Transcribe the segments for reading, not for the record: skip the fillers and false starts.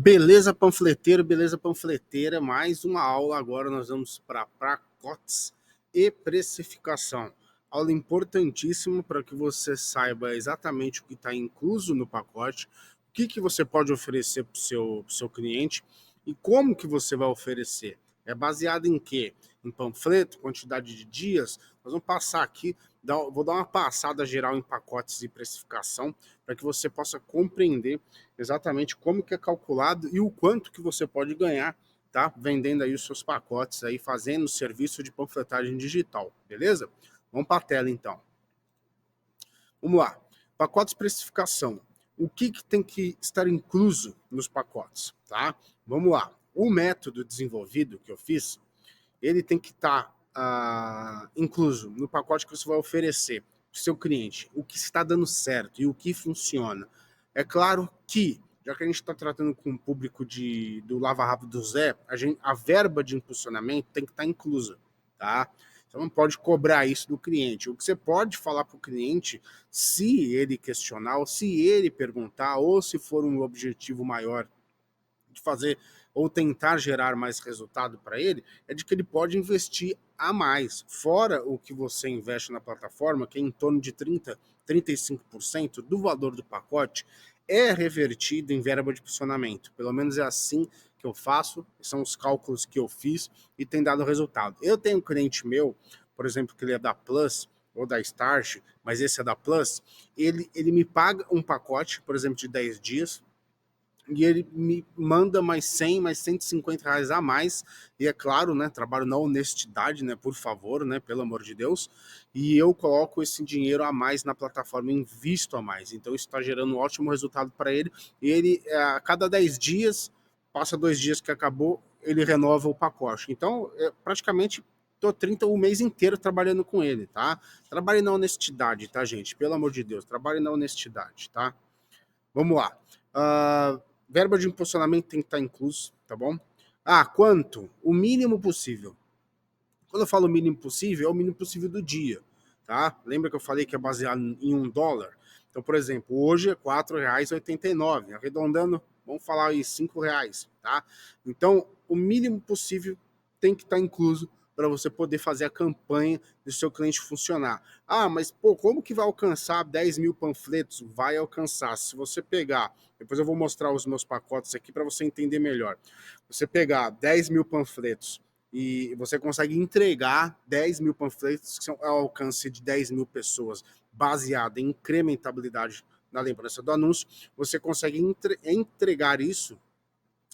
Beleza, panfleteiro, beleza, panfleteira. Mais uma aula. Agora nós vamos para pacotes e precificação. Aula importantíssima para que você saiba exatamente o que está incluso no pacote, o que você pode oferecer para o seu cliente e como que você vai oferecer. É baseado em quê? Em panfleto, quantidade de dias. Nós vamos passar aqui, vou dar uma passada geral em pacotes e precificação para que você possa compreender exatamente como que é calculado e o quanto que você pode ganhar, tá? Vendendo aí os seus pacotes aí, fazendo serviço de panfletagem digital, beleza? Vamos para a tela então. Vamos lá. Pacotes de precificação. O que tem que estar incluso nos pacotes, tá? Vamos lá. O método desenvolvido que eu fiz, ele tem que estar incluso no pacote que você vai oferecer para o seu cliente, o que está dando certo e o que funciona. É claro que, já que a gente está tratando com o público do Lava Rápido do Zé, a verba de impulsionamento tem que estar inclusa, tá? Você não pode cobrar isso do cliente. O que você pode falar para o cliente, se ele questionar, ou se ele perguntar, ou se for um objetivo maior de fazer ou tentar gerar mais resultado para ele, é de que ele pode investir a mais. Fora o que você investe na plataforma, que é em torno de 35% do valor do pacote, é revertido em verba de impulsionamento. Pelo menos é assim que eu faço, são os cálculos que eu fiz e tem dado resultado. Eu tenho um cliente meu, por exemplo, que ele é da Plus ou da Start, mas esse é da Plus, ele me paga um pacote, por exemplo, de 10 dias, e ele me manda mais 100, mais 150 reais a mais, e é claro, né, trabalho na honestidade, né, por favor, né, pelo amor de Deus, e eu coloco esse dinheiro a mais na plataforma, invisto a mais, então isso está gerando um ótimo resultado para ele, e ele, a cada 10 dias, passa 2 dias que acabou, ele renova o pacote, então, praticamente, tô 30 o mês inteiro trabalhando com ele, tá? Trabalhe na honestidade, tá, gente? Pelo amor de Deus, trabalhe na honestidade, tá? Vamos lá. Verba de impulsionamento tem que estar incluso, tá bom? Quanto? O mínimo possível. Quando eu falo mínimo possível, é o mínimo possível do dia, tá? Lembra que eu falei que é baseado em $1? Então, por exemplo, hoje é R$ 4,89. Arredondando, vamos falar aí R$ 5, tá? Então, o mínimo possível tem que estar incluso para você poder fazer a campanha do seu cliente funcionar. Mas pô, como que vai alcançar 10 mil panfletos? Vai alcançar. Se você pegar, depois eu vou mostrar os meus pacotes aqui para você entender melhor. Você pegar 10 mil panfletos e você consegue entregar 10 mil panfletos que são ao alcance de 10 mil pessoas, baseado em incrementabilidade na lembrança do anúncio, você consegue entregar isso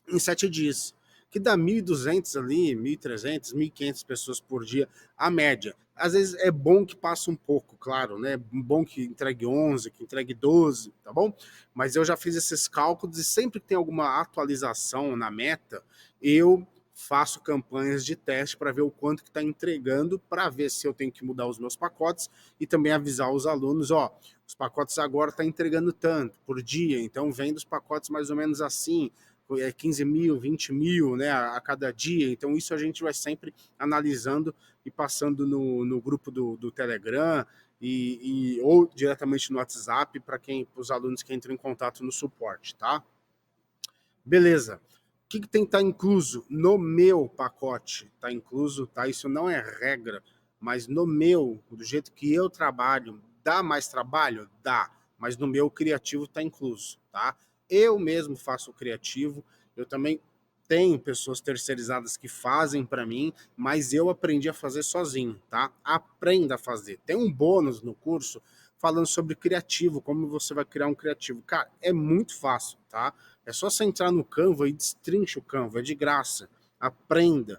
em 7 dias, que dá 1.200 ali, 1.300, 1.500 pessoas por dia, a média. Às vezes é bom que passe um pouco, claro, né? Bom que entregue 11, que entregue 12, tá bom? Mas eu já fiz esses cálculos e sempre que tem alguma atualização na meta, eu faço campanhas de teste para ver o quanto que está entregando, para ver se eu tenho que mudar os meus pacotes e também avisar os alunos, os pacotes agora estão entregando tanto por dia, então vem dos pacotes mais ou menos assim, 15 mil, 20 mil, né, a cada dia. Então isso a gente vai sempre analisando e passando no grupo do Telegram ou diretamente no WhatsApp para os alunos que entram em contato no suporte, tá? Beleza. O que tem que estar incluso no meu pacote? Está incluso, tá? Isso não é regra, mas no meu, do jeito que eu trabalho, dá mais trabalho? Dá, mas no meu criativo está incluso, tá? Eu mesmo faço o criativo, eu também tenho pessoas terceirizadas que fazem para mim, mas eu aprendi a fazer sozinho, tá? Aprenda a fazer. Tem um bônus no curso falando sobre criativo, como você vai criar um criativo. Cara, é muito fácil, tá? É só você entrar no Canva e destrincha o Canva, é de graça. Aprenda.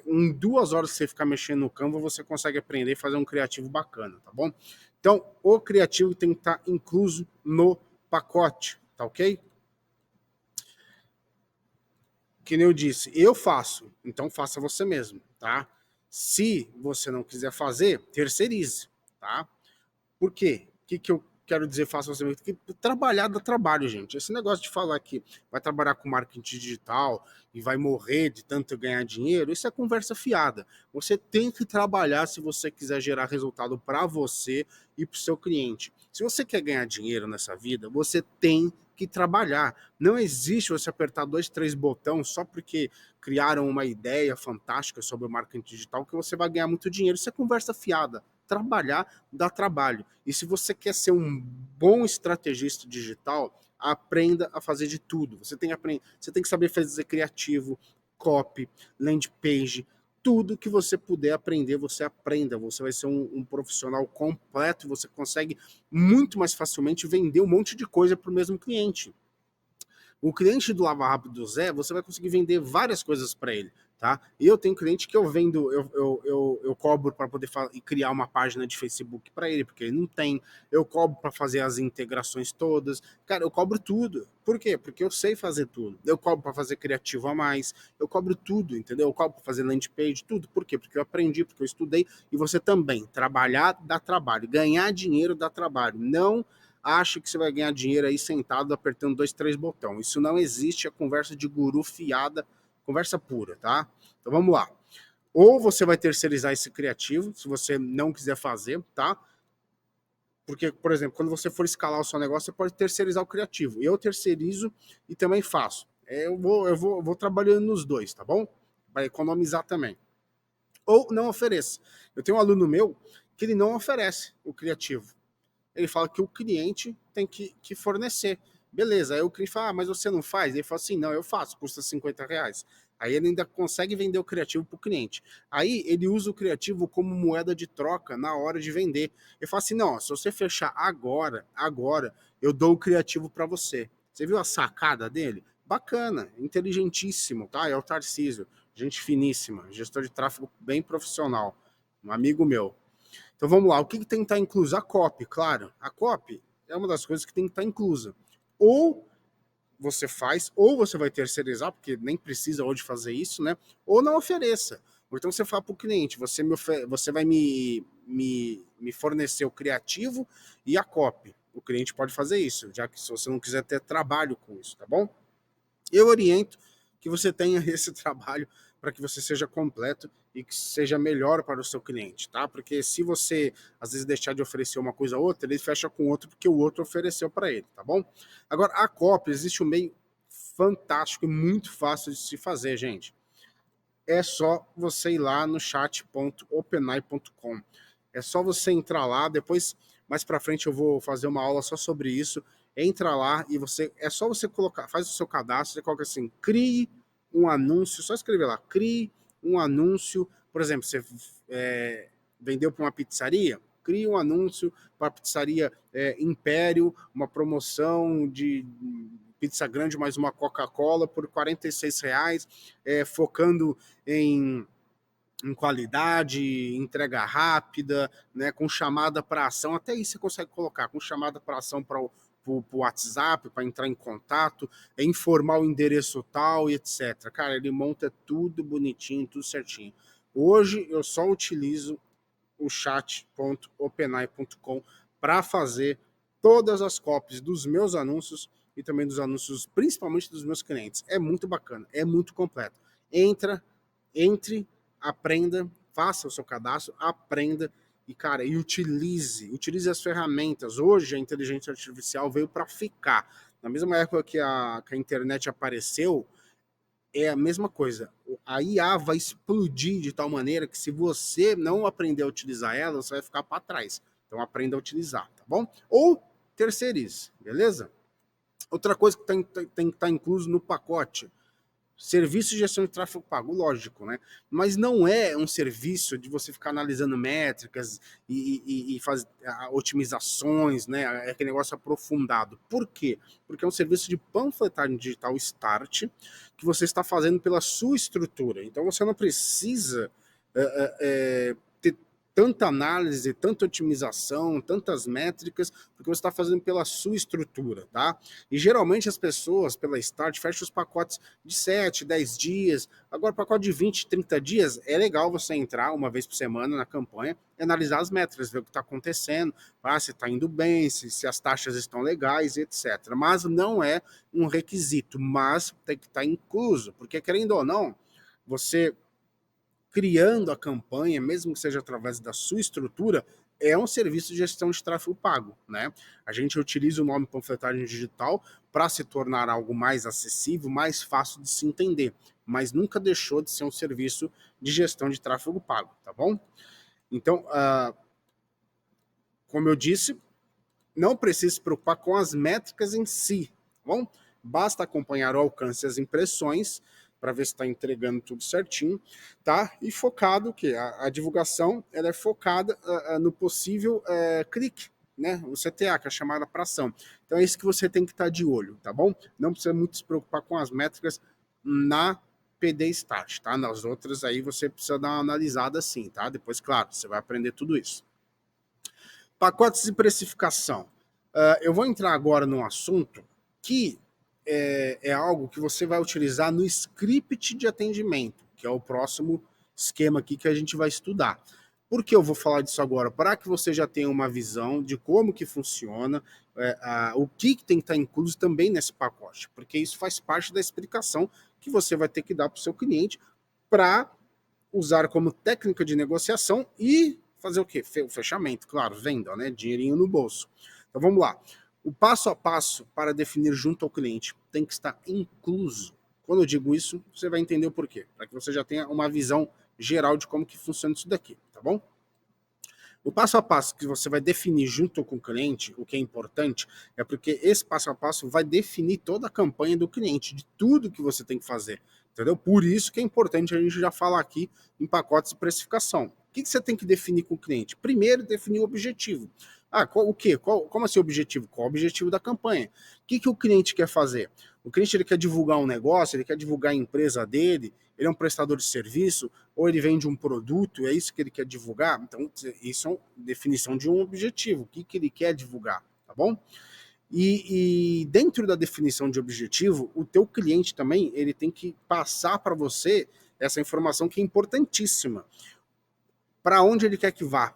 Em 2 horas que você ficar mexendo no Canva, você consegue aprender e fazer um criativo bacana, tá bom? Então, o criativo tem que estar incluso no pacote, tá ok? Que nem eu disse, eu faço, então faça você mesmo, tá? Se você não quiser fazer, terceirize, tá? Por quê? O que eu quero dizer faça você mesmo? Porque trabalhar dá trabalho, gente. Esse negócio de falar que vai trabalhar com marketing digital e vai morrer de tanto ganhar dinheiro, isso é conversa fiada. Você tem que trabalhar se você quiser gerar resultado para você e para o seu cliente. Se você quer ganhar dinheiro nessa vida, você tem que trabalhar. Não existe você apertar 2, 3 botões só porque criaram uma ideia fantástica sobre o marketing digital que você vai ganhar muito dinheiro. Isso é conversa fiada. Trabalhar dá trabalho. E se você quer ser um bom estrategista digital, aprenda a fazer de tudo. Você tem que saber fazer criativo, copy, landing page, tudo que você puder aprender, você aprenda. Você vai ser um profissional completo, você consegue muito mais facilmente vender um monte de coisa para o mesmo cliente. O cliente do Lava Rápido do Zé, você vai conseguir vender várias coisas para ele, tá? Eu tenho cliente que eu vendo, eu cobro para poder criar uma página de Facebook para ele, porque ele não tem. Eu cobro para fazer as integrações todas. Cara, eu cobro tudo. Por quê? Porque eu sei fazer tudo. Eu cobro para fazer criativo a mais. Eu cobro tudo, entendeu? Eu cobro para fazer landing page, tudo. Por quê? Porque eu aprendi, porque eu estudei. E você também. Trabalhar dá trabalho. Ganhar dinheiro dá trabalho. Não acha que você vai ganhar dinheiro aí sentado apertando 2, 3 botões. Isso não existe, é conversa de guru fiada, conversa pura, tá? Então vamos lá. Ou você vai terceirizar esse criativo, se você não quiser fazer, tá? Porque, por exemplo, quando você for escalar o seu negócio, você pode terceirizar o criativo. Eu terceirizo e também faço. Eu vou trabalhando nos dois, tá bom? Vai economizar também. Ou não ofereça. Eu tenho um aluno meu que ele não oferece o criativo. Ele fala que o cliente tem que fornecer. Beleza, aí o cliente fala, mas você não faz? Ele fala assim, não, eu faço, custa R$ 50. Aí ele ainda consegue vender o criativo para o cliente. Aí ele usa o criativo como moeda de troca na hora de vender. Ele fala assim, não, se você fechar agora, eu dou o criativo para você. Você viu a sacada dele? Bacana, inteligentíssimo, tá? É o Tarcísio, gente finíssima, gestor de tráfego bem profissional, um amigo meu. Então vamos lá, o que tem que estar incluso? A copy, claro. A copy é uma das coisas que tem que estar inclusa. Ou você faz, ou você vai terceirizar, porque nem precisa hoje fazer isso, né? Ou não ofereça. Ou então você fala para o cliente, você vai me fornecer o criativo e a copy. O cliente pode fazer isso, já que se você não quiser ter trabalho com isso, tá bom? Eu oriento que você tenha esse trabalho para que você seja completo e que seja melhor para o seu cliente, tá? Porque se você às vezes deixar de oferecer uma coisa a outra, ele fecha com outro porque o outro ofereceu para ele, tá bom? Agora, a cópia, existe um meio fantástico e muito fácil de se fazer, gente. É só você ir lá no chat.openai.com. É só você entrar lá, depois mais para frente eu vou fazer uma aula só sobre isso. Entra lá e é só você colocar, faz o seu cadastro, você coloca assim, crie um anúncio, só escrever lá, crie um anúncio, por exemplo, você vendeu para uma pizzaria, crie um anúncio para a pizzaria Império, uma promoção de pizza grande mais uma Coca-Cola por R$ 46, focando em qualidade, entrega rápida, né, com chamada para ação, até isso você consegue colocar, com chamada para ação para o WhatsApp, para entrar em contato, informar o endereço tal e etc. Cara, ele monta tudo bonitinho, tudo certinho. Hoje eu só utilizo o chat.openai.com para fazer todas as copies dos meus anúncios e também dos anúncios, principalmente dos meus clientes. É muito bacana, é muito completo. Entre, aprenda, faça o seu cadastro, aprenda e, cara, e utilize as ferramentas. Hoje a inteligência artificial veio para ficar. Na mesma época que a internet apareceu, é a mesma coisa. A IA vai explodir de tal maneira que se você não aprender a utilizar ela, você vai ficar para trás. Então aprenda a utilizar, tá bom? Ou terceirize, beleza? Outra coisa que tem que estar incluso no pacote, serviço de gestão de tráfego pago, lógico, né? Mas não é um serviço de você ficar analisando métricas e fazer otimizações, né? É aquele negócio aprofundado. Por quê? Porque é um serviço de panfletagem digital start que você está fazendo pela sua estrutura. Então você não precisa ter tanta análise, tanta otimização, tantas métricas, porque você está fazendo pela sua estrutura, tá? E geralmente as pessoas, pela Start, fecham os pacotes de 7, 10 dias. Agora, pacote de 20, 30 dias, é legal você entrar uma vez por semana na campanha e analisar as métricas, ver o que está acontecendo, se está indo bem, se as taxas estão legais, etc. Mas não é um requisito, mas tem que estar incluso, porque querendo ou não, você criando a campanha, mesmo que seja através da sua estrutura, é um serviço de gestão de tráfego pago, né? A gente utiliza o nome panfletagem digital para se tornar algo mais acessível, mais fácil de se entender, mas nunca deixou de ser um serviço de gestão de tráfego pago, tá bom? Então, como eu disse, não precisa se preocupar com as métricas em si, tá bom? Basta acompanhar o alcance e as impressões para ver se está entregando tudo certinho, tá? E focado, que a divulgação ela é focada no possível clique, né? O CTA, que é a chamada para ação. Então é isso que você tem que estar de olho, tá bom? Não precisa muito se preocupar com as métricas na PD Start, tá? Nas outras aí você precisa dar uma analisada sim, tá? Depois, claro, você vai aprender tudo isso. Pacotes de precificação. Eu vou entrar agora num assunto que é algo que você vai utilizar no script de atendimento, que é o próximo esquema aqui que a gente vai estudar. Por que eu vou falar disso agora? Para que você já tenha uma visão de como que funciona, o que tem que estar incluso também nesse pacote, porque isso faz parte da explicação que você vai ter que dar para o seu cliente para usar como técnica de negociação e fazer o quê? O fechamento, claro, venda, né? Dinheirinho no bolso. Então vamos lá. O passo a passo para definir junto ao cliente tem que estar incluso. Quando eu digo isso, você vai entender o porquê, para que você já tenha uma visão geral de como que funciona isso daqui, tá bom? O passo a passo que você vai definir junto com o cliente, o que é importante, é porque esse passo a passo vai definir toda a campanha do cliente, de tudo que você tem que fazer, entendeu? Por isso que é importante a gente já falar aqui em pacotes de precificação. O que você tem que definir com o cliente? Primeiro, definir o objetivo. O quê? Como assim o objetivo? Qual o objetivo da campanha? O que o cliente quer fazer? O cliente ele quer divulgar um negócio, ele quer divulgar a empresa dele, ele é um prestador de serviço, ou ele vende um produto, é isso que ele quer divulgar? Então, isso é uma definição de um objetivo, o que ele quer divulgar, tá bom? E dentro da definição de objetivo, o teu cliente também, ele tem que passar para você essa informação que é importantíssima. Para onde ele quer que vá?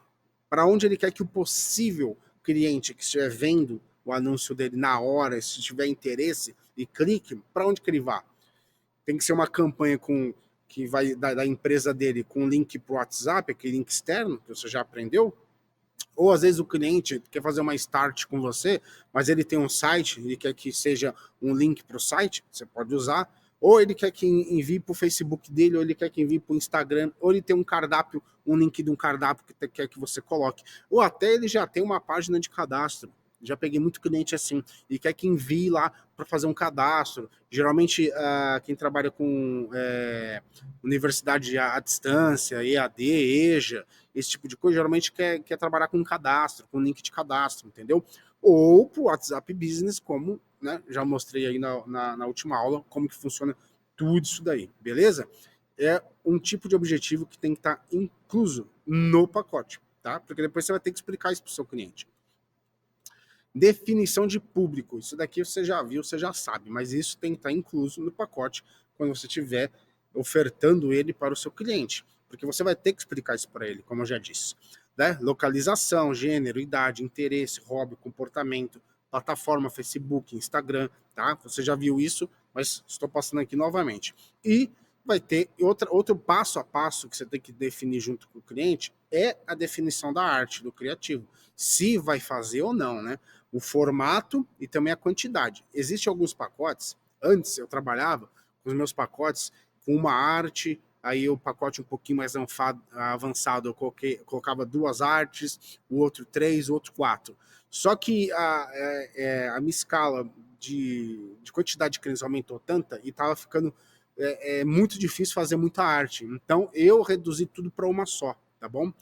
Para onde ele quer que o possível cliente que estiver vendo o anúncio dele na hora, se tiver interesse e clique, para onde que ele vá? Tem que ser uma campanha que vai da empresa dele com link para o WhatsApp, aquele link externo que você já aprendeu, ou às vezes o cliente quer fazer uma start com você, mas ele tem um site, ele quer que seja um link para o site, você pode usar, ou ele quer que envie para o Facebook dele, ou ele quer que envie para o Instagram, ou ele tem um cardápio, um link de um cardápio que quer que você coloque, ou até ele já tem uma página de cadastro. Já peguei muito cliente assim, e quer que envie lá para fazer um cadastro. Geralmente, quem trabalha com universidade à distância, EAD, EJA, esse tipo de coisa, geralmente quer trabalhar com cadastro, com link de cadastro, entendeu? Ou para o WhatsApp Business, como, né, já mostrei aí na última aula, como que funciona tudo isso daí, beleza? É um tipo de objetivo que tem que estar incluso no pacote, tá? Porque depois você vai ter que explicar isso para o seu cliente. Definição de público. Isso daqui você já viu, você já sabe, mas isso tem que estar incluso no pacote quando você estiver ofertando ele para o seu cliente, porque você vai ter que explicar isso para ele, como eu já disse. Né? Localização, gênero, idade, interesse, hobby, comportamento, plataforma, Facebook, Instagram, tá? Você já viu isso, mas estou passando aqui novamente. E vai ter outro passo a passo que você tem que definir junto com o cliente, é a definição da arte, do criativo. Se vai fazer ou não, né? O formato e também a quantidade. Existem alguns pacotes, antes eu trabalhava com os meus pacotes com uma arte, aí o pacote um pouquinho mais avançado eu colocava 2 artes, o outro 3, o outro 4. Só que a minha escala de quantidade de clientes aumentou tanta e estava ficando muito difícil fazer muita arte. Então eu reduzi tudo para uma só, tá bom?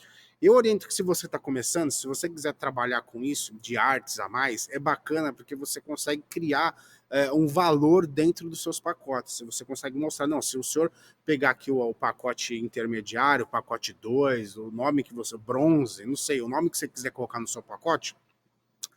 Eu oriento que se você está começando, se você quiser trabalhar com isso, de artes a mais, é bacana porque você consegue criar um valor dentro dos seus pacotes. Você consegue mostrar, não, se o senhor pegar aqui o pacote intermediário, o pacote 2, o nome que você, bronze, não sei, o nome que você quiser colocar no seu pacote,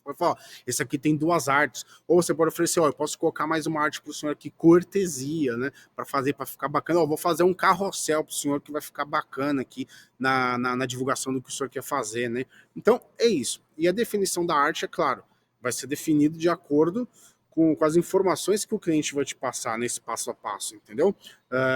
pode falar, esse aqui tem 2 artes. Ou você pode oferecer, ó, eu posso colocar mais uma arte para o senhor aqui, cortesia, né? Para fazer, para ficar bacana. Ó, vou fazer um carrossel para o senhor que vai ficar bacana aqui na divulgação do que o senhor quer fazer, né? Então, é isso. E a definição da arte, é claro, vai ser definido de acordo com as informações que o cliente vai te passar nesse passo a passo, entendeu?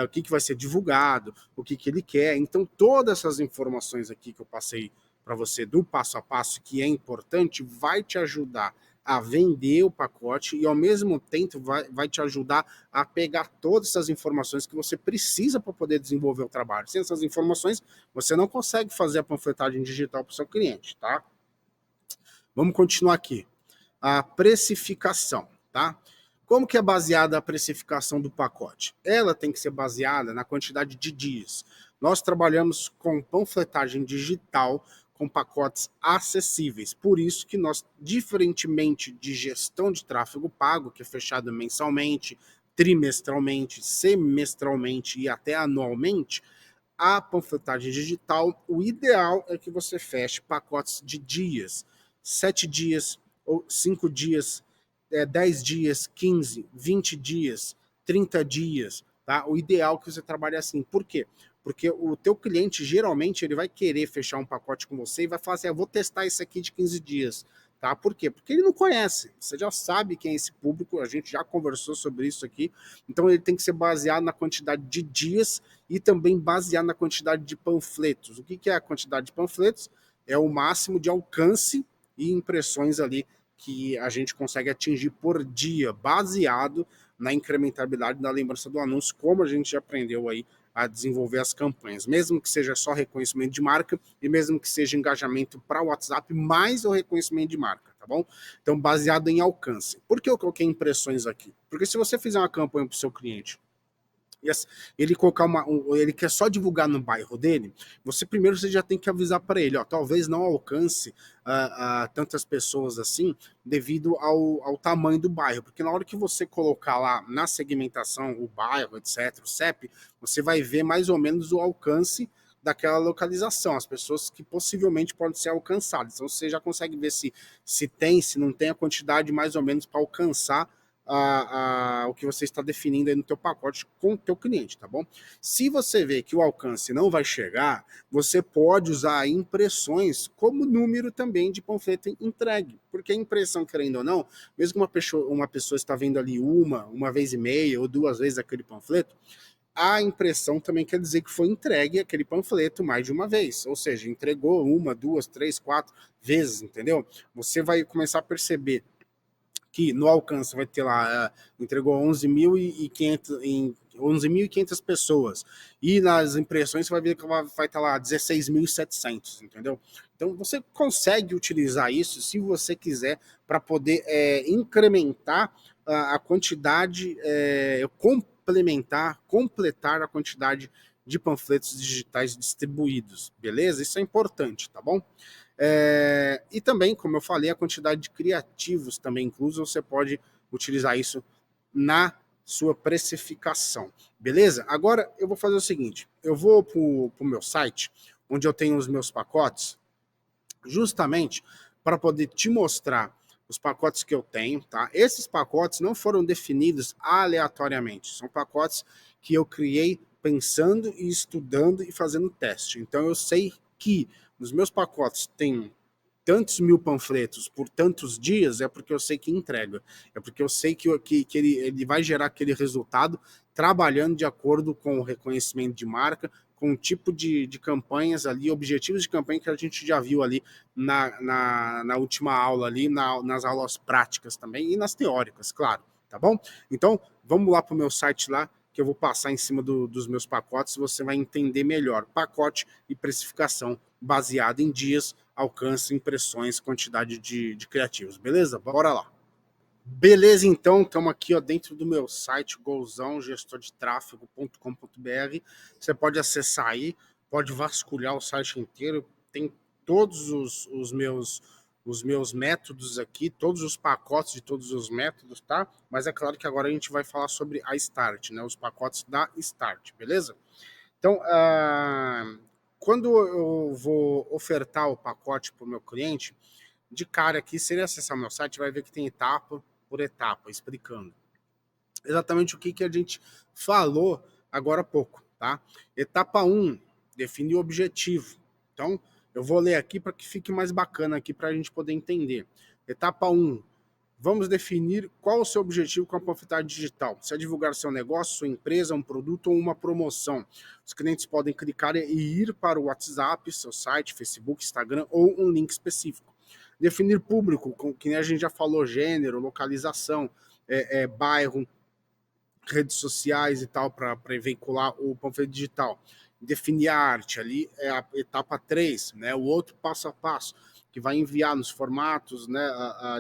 O que vai ser divulgado, o que ele quer. Então, todas essas informações aqui que eu passei para você do passo a passo, que é importante, vai te ajudar a vender o pacote e, ao mesmo tempo, vai te ajudar a pegar todas essas informações que você precisa para poder desenvolver o trabalho. Sem essas informações, você não consegue fazer a panfletagem digital para o seu cliente, tá? Vamos continuar aqui. A precificação, tá? Como que é baseada a precificação do pacote? Ela tem que ser baseada na quantidade de dias. Nós trabalhamos com panfletagem digital com pacotes acessíveis. Por isso que nós, diferentemente de gestão de tráfego pago, que é fechado mensalmente, trimestralmente, semestralmente e até anualmente, a panfletagem digital, o ideal é que você feche pacotes de dias, 7 dias ou 5 dias, 10 dias, 15, 20 dias, 30 dias, tá? O ideal é que você trabalhe assim. Por quê? Porque o teu cliente, geralmente, ele vai querer fechar um pacote com você e vai falar assim, eu vou testar esse aqui de 15 dias, tá? Por quê? Porque ele não conhece, você já sabe quem é esse público, a gente já conversou sobre isso aqui, então ele tem que ser baseado na quantidade de dias e também baseado na quantidade de panfletos. O que é a quantidade de panfletos? É o máximo de alcance e impressões ali que a gente consegue atingir por dia, baseado na incrementabilidade da lembrança do anúncio, como a gente já aprendeu aí a desenvolver as campanhas, mesmo que seja só reconhecimento de marca e mesmo que seja engajamento para o WhatsApp, mais o reconhecimento de marca, tá bom? Então, baseado em alcance. Por que eu coloquei impressões aqui? Porque se você fizer uma campanha para o seu cliente ele colocar ele quer só divulgar no bairro dele, você já tem que avisar para ele, ó, talvez não alcance tantas pessoas assim devido ao tamanho do bairro, porque na hora que você colocar lá na segmentação o bairro, etc, o CEP, você vai ver mais ou menos o alcance daquela localização, as pessoas que possivelmente podem ser alcançadas. Então você já consegue ver se não tem a quantidade mais ou menos para alcançar o que você está definindo aí no teu pacote com o teu cliente, tá bom? Se você vê que o alcance não vai chegar, você pode usar impressões como número também de panfleto entregue, porque a impressão, querendo ou não, mesmo que uma pessoa está vendo ali uma vez e meia ou 2 vezes aquele panfleto, a impressão também quer dizer que foi entregue aquele panfleto mais de uma vez, ou seja, entregou 1, 2, 3, 4 vezes, entendeu? Você vai começar a perceber que no alcance vai ter lá, entregou 11.500 pessoas, e nas impressões você vai ver que vai estar lá 16.700, entendeu? Então você consegue utilizar isso se você quiser para poder incrementar a quantidade, completar a quantidade de panfletos digitais distribuídos, beleza? Isso é importante, tá bom? E também, como eu falei, a quantidade de criativos também inclusos, você pode utilizar isso na sua precificação, beleza? Agora eu vou fazer o seguinte, eu vou para o meu site, onde eu tenho os meus pacotes, justamente para poder te mostrar os pacotes que eu tenho, tá? Esses pacotes não foram definidos aleatoriamente, são pacotes que eu criei pensando e estudando e fazendo teste. Então eu sei que nos meus pacotes tem tantos mil panfletos por tantos dias, é porque eu sei que entrega, é porque eu sei que ele vai gerar aquele resultado trabalhando de acordo com o reconhecimento de marca, com o tipo de campanhas ali, objetivos de campanha que a gente já viu ali na última aula ali, nas aulas práticas também e nas teóricas, claro, tá bom? Então, vamos lá para o meu site lá, que eu vou passar em cima dos meus pacotes, você vai entender melhor pacote e precificação baseado em dias, alcance, impressões, quantidade de criativos, beleza? Bora lá. Beleza, então, estamos aqui ó, dentro do meu site, golzão, gestordetrafego.com.br. Você pode acessar aí, pode vasculhar o site inteiro, tem todos os meus métodos aqui, todos os pacotes de todos os métodos, tá? Mas é claro que agora a gente vai falar sobre a Start, né? Os pacotes da Start, beleza? Então, quando eu vou ofertar o pacote para o meu cliente, de cara aqui, se ele acessar o meu site, vai ver que tem etapa por etapa, explicando exatamente o que a gente falou agora há pouco, tá? Etapa 1, definir o objetivo. Então, eu vou ler aqui para que fique mais bacana aqui para a gente poder entender. Etapa 1, Vamos definir qual o seu objetivo com a panfletagem digital. Se é divulgar seu negócio, sua empresa, um produto ou uma promoção. Os clientes podem clicar e ir para o WhatsApp, seu site, Facebook, Instagram ou um link específico. Definir público, que nem a gente já falou, gênero, localização, bairro, redes sociais e tal, para veicular o panfleto digital. Definir a arte, ali é a etapa 3, né? O outro passo a passo, que vai enviar nos formatos, né,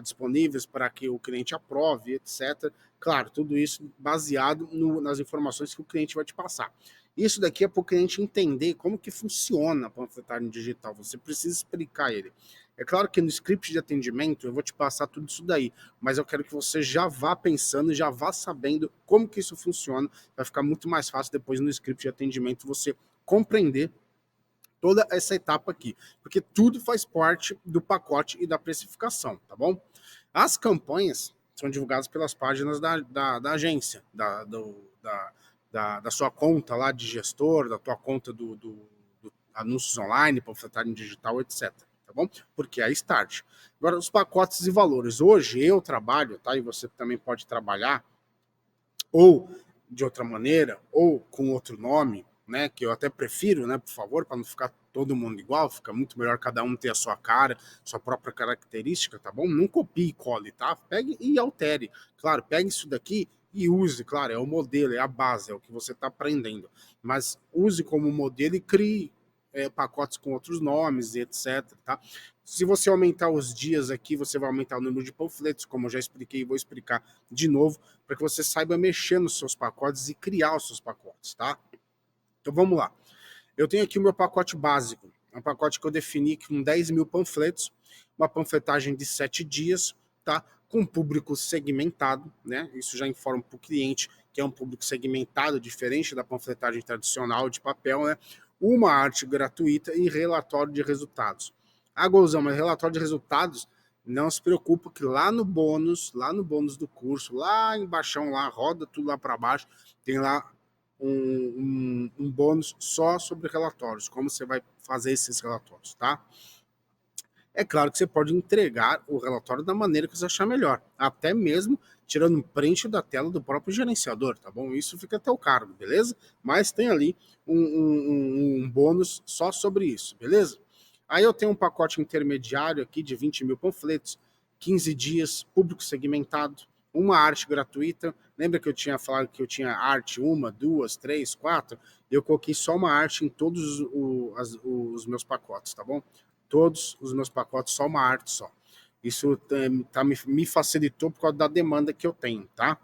disponíveis para que o cliente aprove, etc. Claro, tudo isso baseado nas informações que o cliente vai te passar. Isso daqui é para o cliente entender como que funciona a panfletagem digital. Você precisa explicar a ele. É claro que no script de atendimento eu vou te passar tudo isso daí, mas eu quero que você já vá pensando, já vá sabendo como que isso funciona. Vai ficar muito mais fácil depois no script de atendimento você compreender toda essa etapa aqui, porque tudo faz parte do pacote e da precificação, tá bom? As campanhas são divulgadas pelas páginas da agência, da sua conta lá de gestor, da tua conta do anúncios online, panfletagem digital, etc. Tá bom? Porque é a Start. Agora, os pacotes e valores. Hoje eu trabalho, tá? E você também pode trabalhar ou de outra maneira, ou com outro nome, né? Que eu até prefiro, né? Por favor, para não ficar todo mundo igual, fica muito melhor cada um ter a sua cara, sua própria característica, tá bom? Não copie e cole, tá? Pegue e altere. Claro, pegue isso daqui e use, claro, é o modelo, é a base, é o que você está aprendendo. Mas use como modelo e crie pacotes com outros nomes e etc, tá? Se você aumentar os dias aqui, você vai aumentar o número de panfletos, como eu já expliquei e vou explicar de novo, para que você saiba mexer nos seus pacotes e criar os seus pacotes, tá? Então vamos lá. Eu tenho aqui o meu pacote básico, um pacote que eu defini com 10 mil panfletos, uma panfletagem de 7 dias, tá? Com público segmentado, né? Isso já informa para o cliente que é um público segmentado, diferente da panfletagem tradicional de papel, né? Uma arte gratuita e relatório de resultados. Ah, Golzão, mas relatório de resultados, não se preocupa que lá no bônus do curso, lá embaixo, lá, roda tudo lá para baixo, tem lá um bônus só sobre relatórios, como você vai fazer esses relatórios, tá? É claro que você pode entregar o relatório da maneira que você achar melhor, até mesmo tirando um print da tela do próprio gerenciador, tá bom? Isso fica a teu cargo, beleza? Mas tem ali um bônus só sobre isso, beleza? Aí eu tenho um pacote intermediário aqui de 20 mil panfletos, 15 dias, público segmentado, uma arte gratuita. Lembra que eu tinha falado que eu tinha arte uma, duas, três, quatro? Eu coloquei só uma arte em todos os meus pacotes, tá bom? Todos os meus pacotes, só uma arte só. Isso me facilitou por causa da demanda que eu tenho, tá?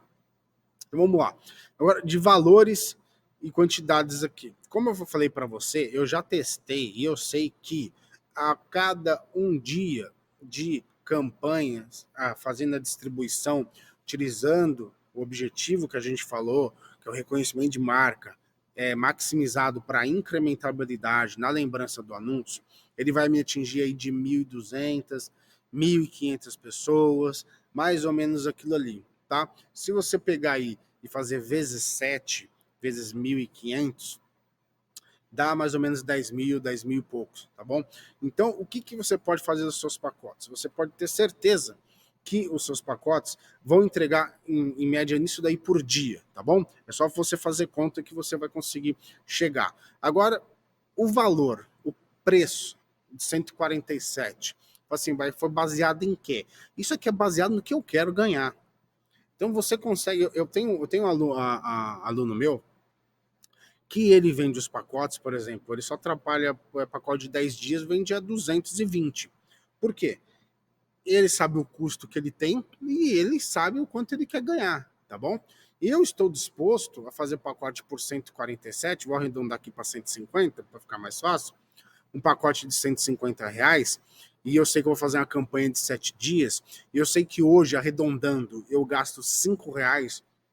Então vamos lá. Agora, de valores e quantidades aqui. Como eu falei para você, eu já testei e eu sei que a cada um dia de campanhas, fazendo a distribuição, utilizando o objetivo que a gente falou, que é o reconhecimento de marca, maximizado para incrementabilidade na lembrança do anúncio, ele vai me atingir aí de 1.200, 1.500 pessoas, mais ou menos aquilo ali, tá? Se você pegar aí e fazer vezes 7, vezes 1.500, dá mais ou menos 10 mil e poucos, tá bom? Então, o que você pode fazer nos seus pacotes? Você pode ter certeza que os seus pacotes vão entregar em média nisso daí por dia, tá bom? É só você fazer conta que você vai conseguir chegar. Agora, o valor, o preço de 147, assim, foi baseado em quê? Isso aqui é baseado no que eu quero ganhar. Então você consegue, eu tenho um aluno meu que ele vende os pacotes, por exemplo, ele só trabalha pacote de 10 dias, vende a 220. Por quê? Ele sabe o custo que ele tem e ele sabe o quanto ele quer ganhar, tá bom? Eu estou disposto a fazer pacote por 147, vou arredondar aqui para 150 para ficar mais fácil, um pacote de R$ 150, e eu sei que eu vou fazer uma campanha de 7 dias, e eu sei que hoje, arredondando, eu gasto R$ 5,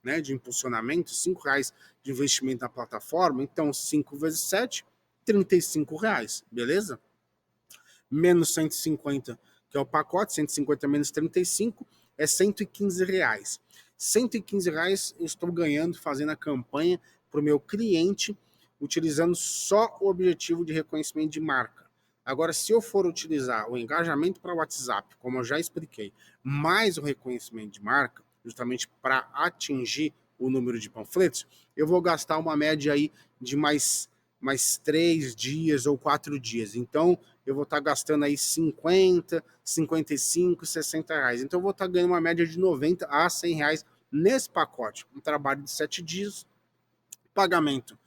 né, de impulsionamento, R$ 5 de investimento na plataforma, então 5 vezes 7, R$ 35, beleza? Menos 150, que é o pacote, 150 menos 35, é R$ 115. R$ 115 eu estou ganhando fazendo a campanha para o meu cliente, utilizando só o objetivo de reconhecimento de marca. Agora, se eu for utilizar o engajamento para o WhatsApp, como eu já expliquei, mais o reconhecimento de marca, justamente para atingir o número de panfletos, eu vou gastar uma média aí de mais 3 dias ou 4 dias. Então, eu vou estar gastando aí 50, 55, R$ 60. Então, eu vou estar ganhando uma média de 90 a R$ 100 nesse pacote. Um trabalho de 7 dias, pagamento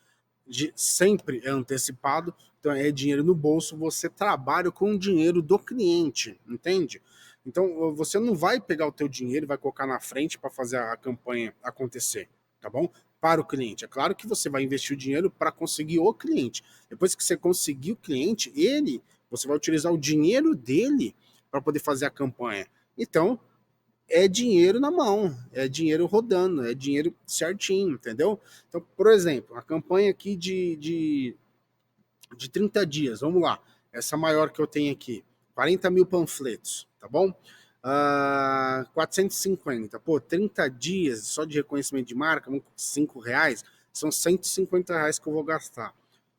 sempre é antecipado, então é dinheiro no bolso, você trabalha com o dinheiro do cliente, entende? Então você não vai pegar o teu dinheiro e vai colocar na frente para fazer a campanha acontecer, tá bom? Para o cliente. É claro que você vai investir o dinheiro para conseguir o cliente. Depois que você conseguir o cliente, você vai utilizar o dinheiro dele para poder fazer a campanha. Então, é dinheiro na mão, é dinheiro rodando, é dinheiro certinho, entendeu? Então, por exemplo, a campanha aqui de 30 dias, vamos lá, essa maior que eu tenho aqui, 40 mil panfletos, tá bom? 450, pô, 30 dias só de reconhecimento de marca, R$ 5, são R$ 150 que eu vou gastar.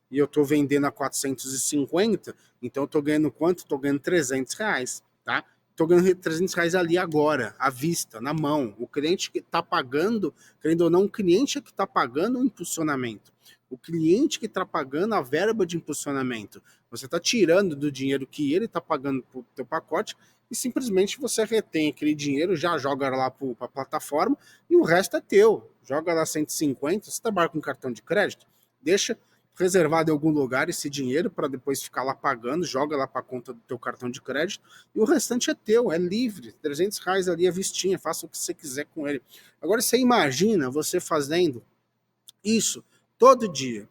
E eu tô vendendo a 450, então eu tô ganhando quanto? Tô ganhando R$ 300, tá? Tô ganhando R$ 300 ali agora, à vista, na mão. O cliente que tá pagando, querendo ou não, o cliente é que tá pagando o impulsionamento. O cliente que tá pagando a verba de impulsionamento. Você tá tirando do dinheiro que ele tá pagando pro teu pacote e simplesmente você retém aquele dinheiro, já joga lá para a plataforma e o resto é teu. Joga lá 150, você trabalha com cartão de crédito, deixa reservado em algum lugar esse dinheiro para depois ficar lá pagando, joga lá para a conta do teu cartão de crédito e o restante é teu, é livre, R$ 300 ali a vistinha, faça o que você quiser com ele. Agora você imagina você fazendo isso todo dia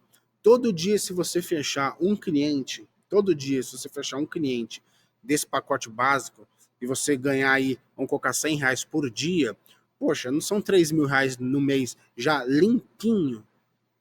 se você fechar um cliente, todo dia se você fechar um cliente desse pacote básico e você ganhar aí, vamos colocar R$ 100 por dia, poxa, não são R$ 3.000 no mês já limpinho,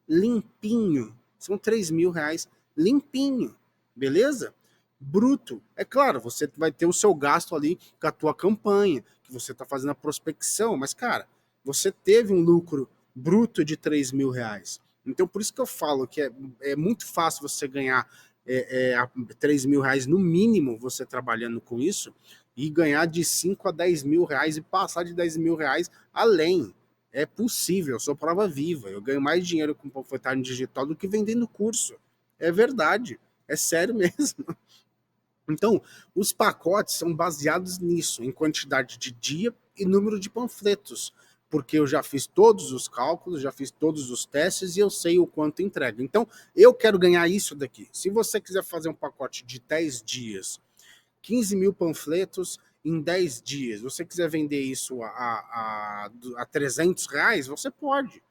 limpinho. São R$ 3.000 limpinho, beleza? Bruto. É claro, você vai ter o seu gasto ali com a tua campanha, que você está fazendo a prospecção, mas, cara, você teve um lucro bruto de R$ 3.000. Então, por isso que eu falo que é muito fácil você ganhar R$ 3.000 no mínimo, você trabalhando com isso, e ganhar de 5 a R$ 10.000 e passar de R$ 10.000 além. É possível, eu sou prova viva. Eu ganho mais dinheiro com panfletagem digital do que vendendo curso. É verdade, é sério mesmo. Então, os pacotes são baseados nisso, em quantidade de dia e número de panfletos, porque eu já fiz todos os cálculos, já fiz todos os testes e eu sei o quanto entrega. Então, eu quero ganhar isso daqui. Se você quiser fazer um pacote de 10 dias, 15 mil panfletos em 10 dias, você quiser vender isso a R$ 300, você pode.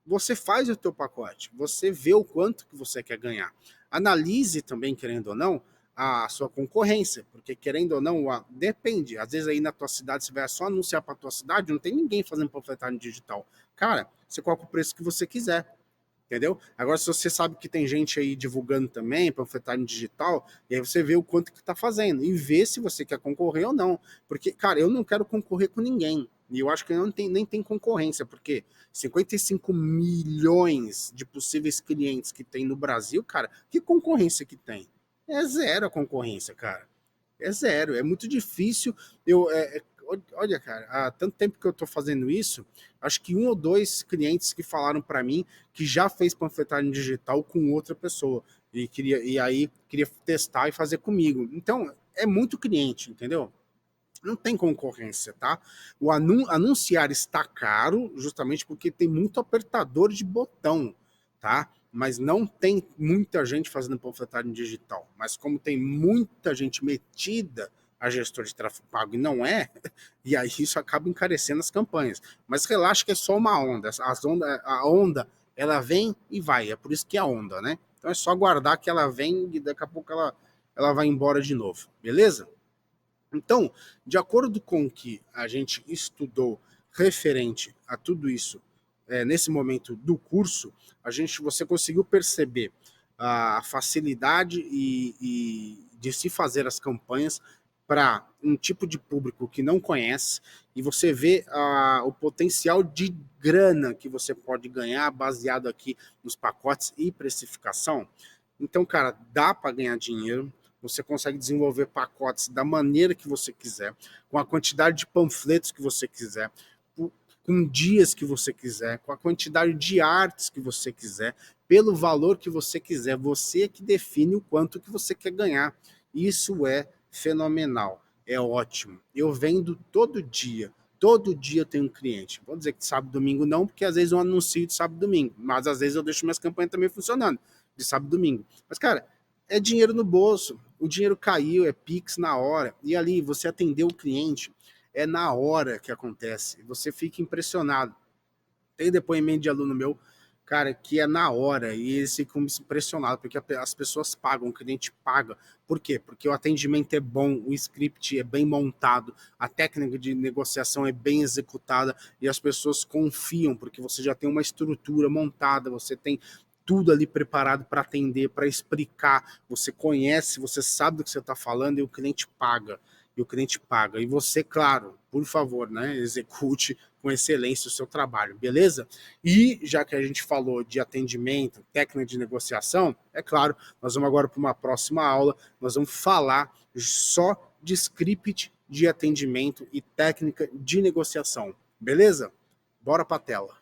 Você faz o teu pacote, você vê o quanto que você quer ganhar. Analise também, querendo ou não, a sua concorrência, porque querendo ou não, depende. Às vezes aí na tua cidade, você vai só anunciar para tua cidade, não tem ninguém fazendo panfletagem digital. Cara, você coloca o preço que você quiser. Entendeu? Agora, se você sabe que tem gente aí divulgando também, panfletagem digital, e aí você vê o quanto que tá fazendo e vê se você quer concorrer ou não. Porque, cara, eu não quero concorrer com ninguém. E eu acho que não tem, nem tem concorrência, porque 55 milhões de possíveis clientes que tem no Brasil, cara, que concorrência que tem? É zero a concorrência, cara. É zero. É muito difícil. Olha, cara, há tanto tempo que eu estou fazendo isso, acho que um ou dois clientes que falaram para mim que já fez panfletagem digital com outra pessoa e aí queria testar e fazer comigo. Então, é muito cliente, entendeu? Não tem concorrência, tá? O anunciar está caro justamente porque tem muito apertador de botão, tá? Mas não tem muita gente fazendo panfletagem digital. Mas como tem muita gente metida a gestor de tráfego pago e não é, e aí isso acaba encarecendo as campanhas. Mas relaxa que é só uma onda. A onda, ela vem e vai. É por isso que é a onda, né? Então é só aguardar que ela vem e daqui a pouco ela vai embora de novo. Beleza? Então, de acordo com o que a gente estudou referente a tudo isso, nesse momento do curso, você conseguiu perceber a facilidade de se fazer as campanhas para um tipo de público que não conhece e você vê o potencial de grana que você pode ganhar baseado aqui nos pacotes e precificação. Então, cara, dá para ganhar dinheiro. você consegue desenvolver pacotes da maneira que você quiser, com a quantidade de panfletos que você quiser, com dias que você quiser, com a quantidade de artes que você quiser, pelo valor que você quiser. Você é que define o quanto que você quer ganhar. Isso é fenomenal, é ótimo. Eu vendo todo dia eu tenho um cliente. Vou dizer que sábado e domingo não, porque às vezes eu anuncio de sábado e domingo, mas às vezes eu deixo minhas campanhas também funcionando de sábado e domingo. Mas, cara, é dinheiro no bolso, o dinheiro caiu, é Pix na hora, e ali você atendeu o cliente, é na hora que acontece, você fica impressionado. Tem depoimento de aluno meu, cara, que é na hora, e eles ficam impressionados, porque as pessoas pagam, o cliente paga. Por quê? Porque o atendimento é bom, o script é bem montado, a técnica de negociação é bem executada, e as pessoas confiam, porque você já tem uma estrutura montada, você tem tudo ali preparado para atender, para explicar, você conhece, você sabe do que você está falando, e o cliente paga. E o cliente paga. E você, claro, por favor, né, execute com excelência o seu trabalho, beleza? E já que a gente falou de atendimento, técnica de negociação, é claro, nós vamos agora para uma próxima aula, nós vamos falar só de script de atendimento e técnica de negociação, beleza? Bora para a tela.